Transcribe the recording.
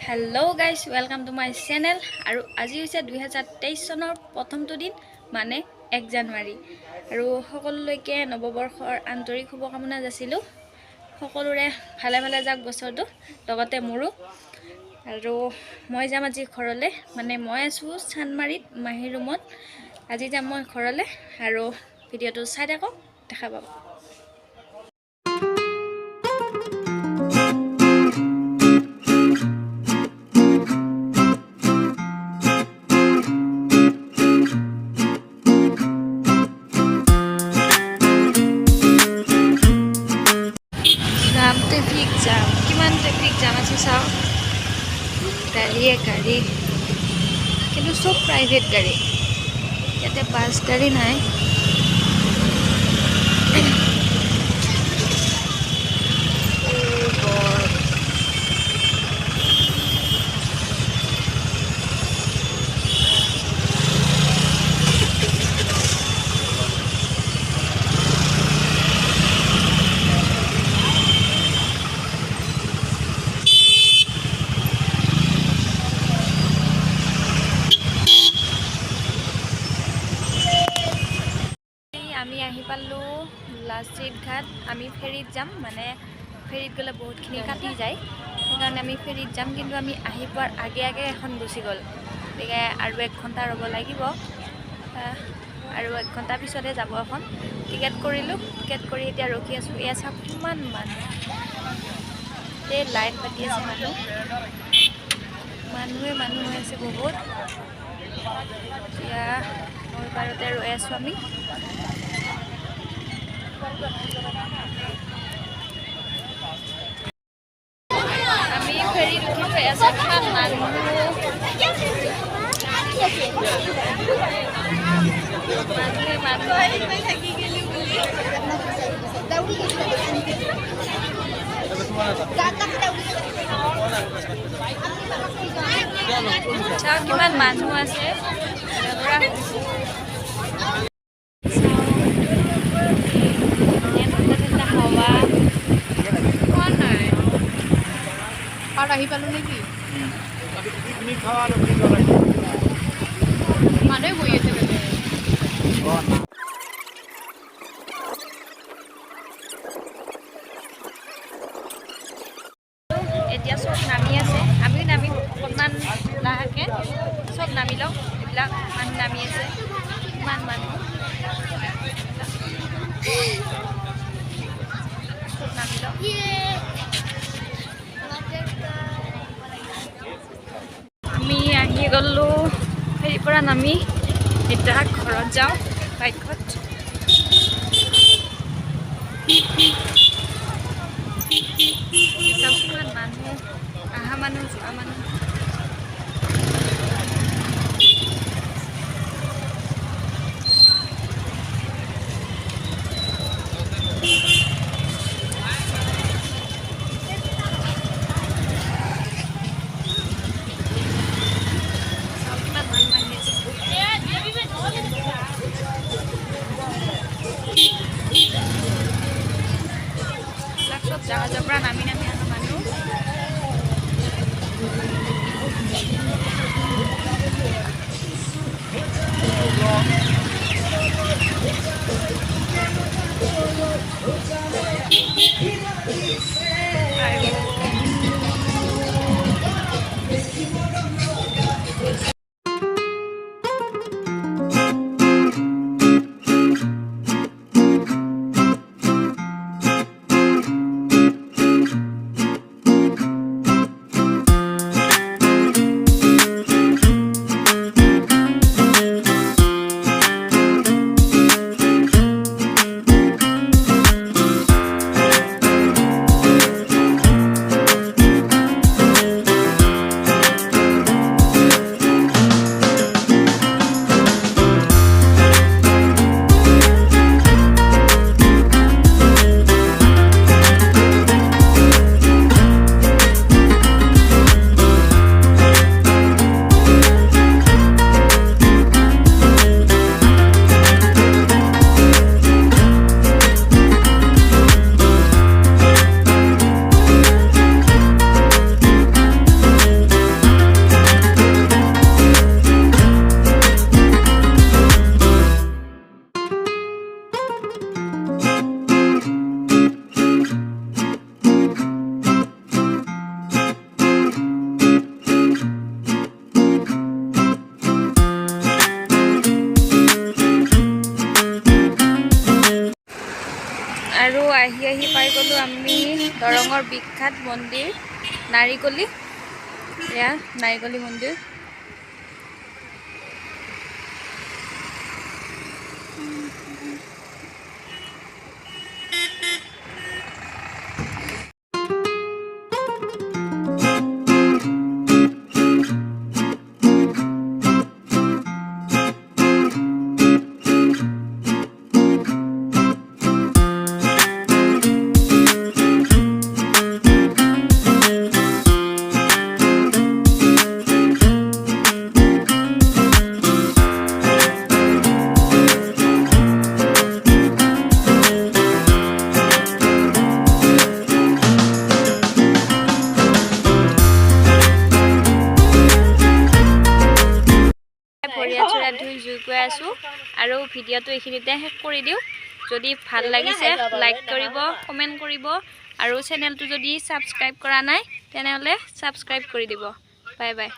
Hello guys, welcome to my channel. আৰু আজি হৈছে 2023 চনৰ প্ৰথমটো দিন মানে 1 জানুৱাৰী আৰু সকলোলৈকে নৱবৰ্ষৰ আন্তৰিক শুভকামনা যাচিলো। সকলোৰে ভালে ভালে যাওক বছৰটো লগতে মোৰো। আৰু মই যাম আজি ঘৰলে, মানে মই আছো চানমাৰীত মাহী ৰুমত। আজি যাম মই ঘৰলে আৰু ভিডিঅটো চাই থাকক, দেখা পাব। ট্ৰেফিক জাম, কিমান ট্ৰেফিক জাম আছে চাও। গাড়ী কিন্তু সব প্ৰাইভেট গাড়ী, ইয়াতে বাছ গাড়ী নাই। আমি আহি পালো লাচিত ঘাট। আমি ফেৰীত যাম, মানে ফেৰীত গ'লে বহুতখিনি কাটি যায়, সেইকাৰণে আমি ফেৰীত যাম। কিন্তু আমি আহি পোৱাৰ আগে আগে এখন গুচি গ'ল, গতিকে আৰু 1 ঘণ্টা ৰ'ব লাগিব। আৰু 1 ঘণ্টা পিছতহে যাব এখন। টিকেট কৰিলোঁ, টিকেট কৰি এতিয়া ৰখি আছোঁ। এয়া চাওক কিমান মানুহ, এই লাইন পাতি আছে মানুহ হৈ আছে বহুত। এতিয়া মই বাৰতে ৰৈ আছোঁ। আমি ফেৰীত উঠি ৰৈ আছোঁ। কিমান মানুহ, কিমান মানুহ আছে। আহি পালো নেকি? মানুহে বহি আছে তাতে। এতিয়া চব নামি আছে, আমিও নামিম অকণমান লাহেকৈ। চব নামি লওঁ, এইবিলাক মানুহ নামি আছে। কিমান মানুহ, চব নামি লওঁ। আমি আহি গ'লোঁ ফেৰীৰ পৰা নামি। এতিয়া ঘৰত যাওঁ বাইকত। কিমান মানুহ, অহা মানুহ যোৱা মানুহ। পালোঁ আমি দৰঙৰ বিখ্যাত মন্দিৰ নাৰিকলি। এয়া নাৰিকলি মন্দিৰ। ভৰিয়া চৰিয়া ধুই জুই গৈ আছোঁ আৰু ভিডিঅ'টো এইখিনিতে শেষ কৰি দিওঁ। যদি ভাল লাগিছে লাইক কৰিব, কমেণ্ট কৰিব আৰু চেনেলটো যদি ছাবস্ক্ৰাইব কৰা নাই তেনেহ'লে ছাবস্ক্ৰাইব কৰি দিব। Bye bye.